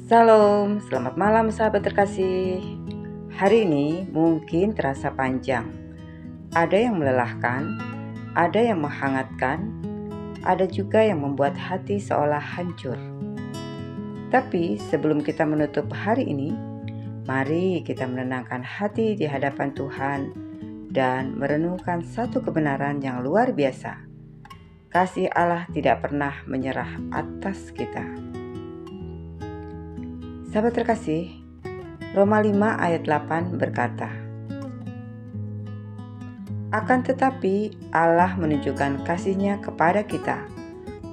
Salam, selamat malam sahabat terkasih. Hari ini mungkin terasa panjang. Ada yang melelahkan, ada yang menghangatkan, ada juga yang membuat hati seolah hancur. Tapi sebelum kita menutup hari ini, mari kita menenangkan hati di hadapan Tuhan dan merenungkan satu kebenaran yang luar biasa. Kasih Allah tidak pernah menyerah atas kita. Sahabat terkasih, Roma 5 ayat 8 berkata, "Akan tetapi Allah menunjukkan kasih-Nya kepada kita,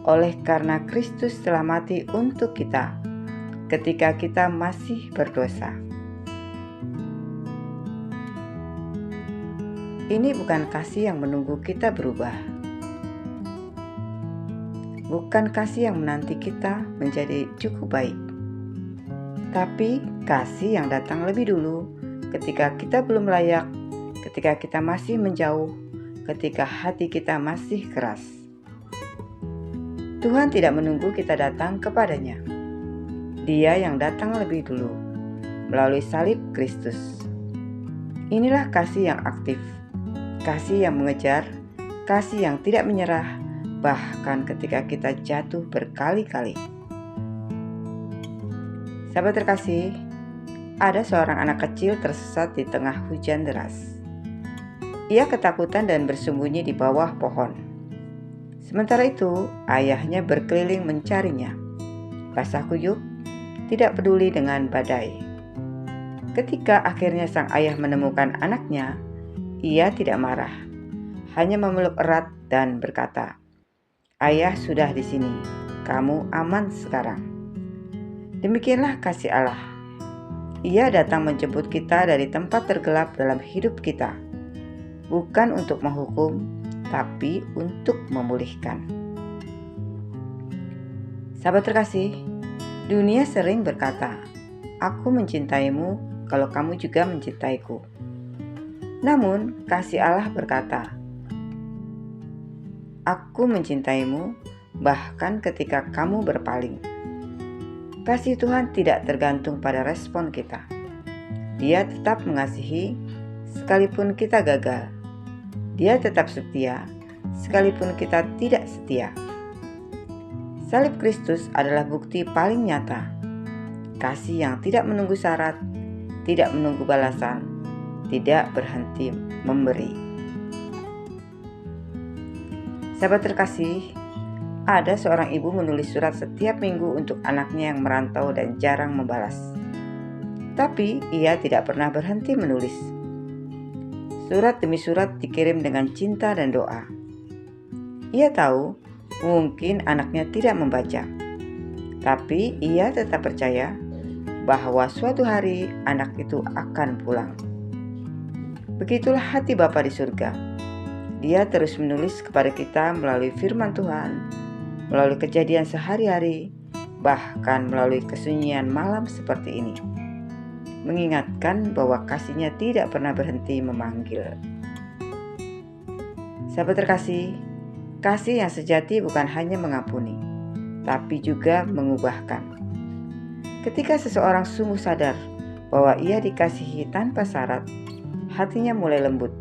oleh karena Kristus telah mati untuk kita, ketika kita masih berdosa." Ini bukan kasih yang menunggu kita berubah. Bukan kasih yang menanti kita menjadi cukup baik. Tapi kasih yang datang lebih dulu, ketika kita belum layak, ketika kita masih menjauh, ketika hati kita masih keras. Tuhan tidak menunggu kita datang kepadanya. Dia yang datang lebih dulu, melalui salib Kristus. Inilah kasih yang aktif, kasih yang mengejar, kasih yang tidak menyerah, bahkan ketika kita jatuh berkali-kali. Sahabat terkasih, ada seorang anak kecil tersesat di tengah hujan deras. Ia ketakutan dan bersembunyi di bawah pohon. Sementara itu, ayahnya berkeliling mencarinya. Basah kuyup, tidak peduli dengan badai. Ketika akhirnya sang ayah menemukan anaknya, ia tidak marah, hanya memeluk erat dan berkata, "Ayah sudah di sini, kamu aman sekarang." Demikianlah kasih Allah. Ia datang menjemput kita dari tempat tergelap dalam hidup kita, bukan untuk menghukum, tapi untuk memulihkan. Sahabat terkasih, dunia sering berkata, "Aku mencintaimu kalau kamu juga mencintaiku." Namun, kasih Allah berkata, "Aku mencintaimu bahkan ketika kamu berpaling." Kasih Tuhan tidak tergantung pada respon kita. Dia tetap mengasihi sekalipun kita gagal. Dia tetap setia sekalipun kita tidak setia. Salib Kristus adalah bukti paling nyata. Kasih yang tidak menunggu syarat, tidak menunggu balasan, tidak berhenti memberi. Sahabat terkasih, ada seorang ibu menulis surat setiap minggu untuk anaknya yang merantau dan jarang membalas. Tapi ia tidak pernah berhenti menulis. Surat demi surat dikirim dengan cinta dan doa. Ia tahu mungkin anaknya tidak membaca, tapi ia tetap percaya bahwa suatu hari anak itu akan pulang. Begitulah hati Bapa di surga. Dia terus menulis kepada kita melalui firman Tuhan, melalui kejadian sehari-hari, bahkan melalui kesunyian malam seperti ini, mengingatkan bahwa kasih-Nya tidak pernah berhenti memanggil. Sahabat terkasih, kasih yang sejati bukan hanya mengampuni, tapi juga mengubahkan. Ketika seseorang sungguh sadar bahwa ia dikasihi tanpa syarat, hatinya mulai lembut.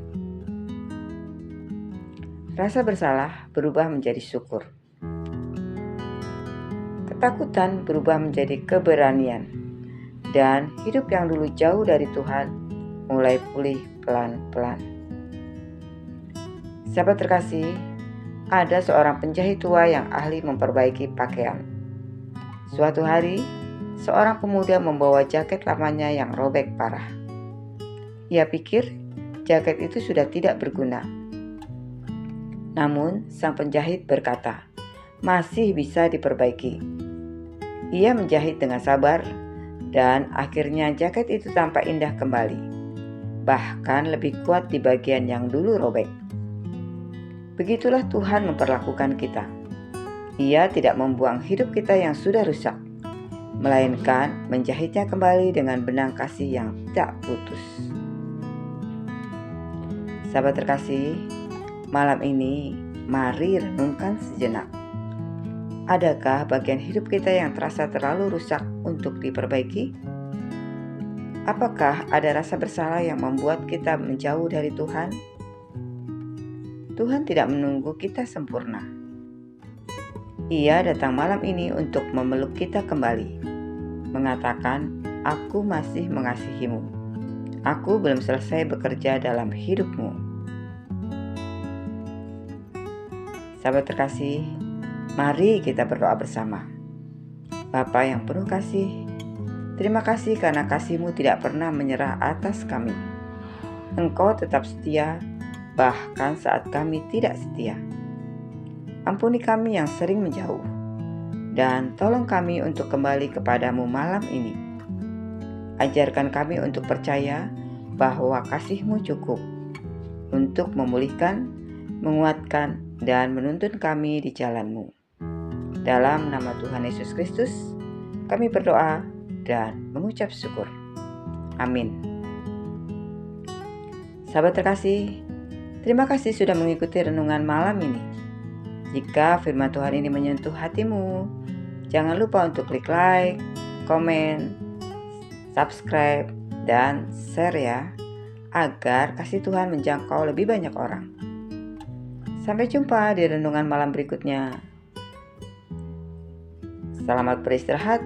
Rasa bersalah berubah menjadi syukur. Ketakutan berubah menjadi keberanian, dan hidup yang dulu jauh dari Tuhan mulai pulih pelan-pelan. Sahabat terkasih, ada seorang penjahit tua yang ahli memperbaiki pakaian. Suatu hari, seorang pemuda membawa jaket lamanya yang robek parah. Ia pikir jaket itu sudah tidak berguna. Namun, sang penjahit berkata, masih bisa diperbaiki. Ia menjahit dengan sabar, dan akhirnya jaket itu tampak indah kembali, bahkan lebih kuat di bagian yang dulu robek. Begitulah Tuhan memperlakukan kita. Ia tidak membuang hidup kita yang sudah rusak, melainkan menjahitnya kembali dengan benang kasih yang tak putus. Sahabat terkasih, malam ini mari renungkan sejenak. Adakah bagian hidup kita yang terasa terlalu rusak untuk diperbaiki? Apakah ada rasa bersalah yang membuat kita menjauh dari Tuhan? Tuhan tidak menunggu kita sempurna. Ia datang malam ini untuk memeluk kita kembali, mengatakan, "Aku masih mengasihimu. Aku belum selesai bekerja dalam hidupmu." Sahabat terkasih, mari kita berdoa bersama. Bapa yang penuh kasih, terima kasih karena kasih-Mu tidak pernah menyerah atas kami. Engkau tetap setia, bahkan saat kami tidak setia. Ampuni kami yang sering menjauh, dan tolong kami untuk kembali kepadamu malam ini. Ajarkan kami untuk percaya bahwa kasih-Mu cukup untuk memulihkan, menguatkan, dan menuntun kami di jalan-Mu. Dalam nama Tuhan Yesus Kristus, kami berdoa dan mengucap syukur. Amin. Sahabat terkasih, terima kasih sudah mengikuti renungan malam ini. Jika firman Tuhan ini menyentuh hatimu, jangan lupa untuk klik like, komen, subscribe, dan share ya, agar kasih Tuhan menjangkau lebih banyak orang. Sampai jumpa di renungan malam berikutnya. Selamat beristirahat.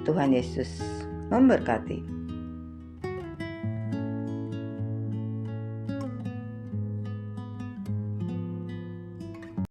Tuhan Yesus memberkati.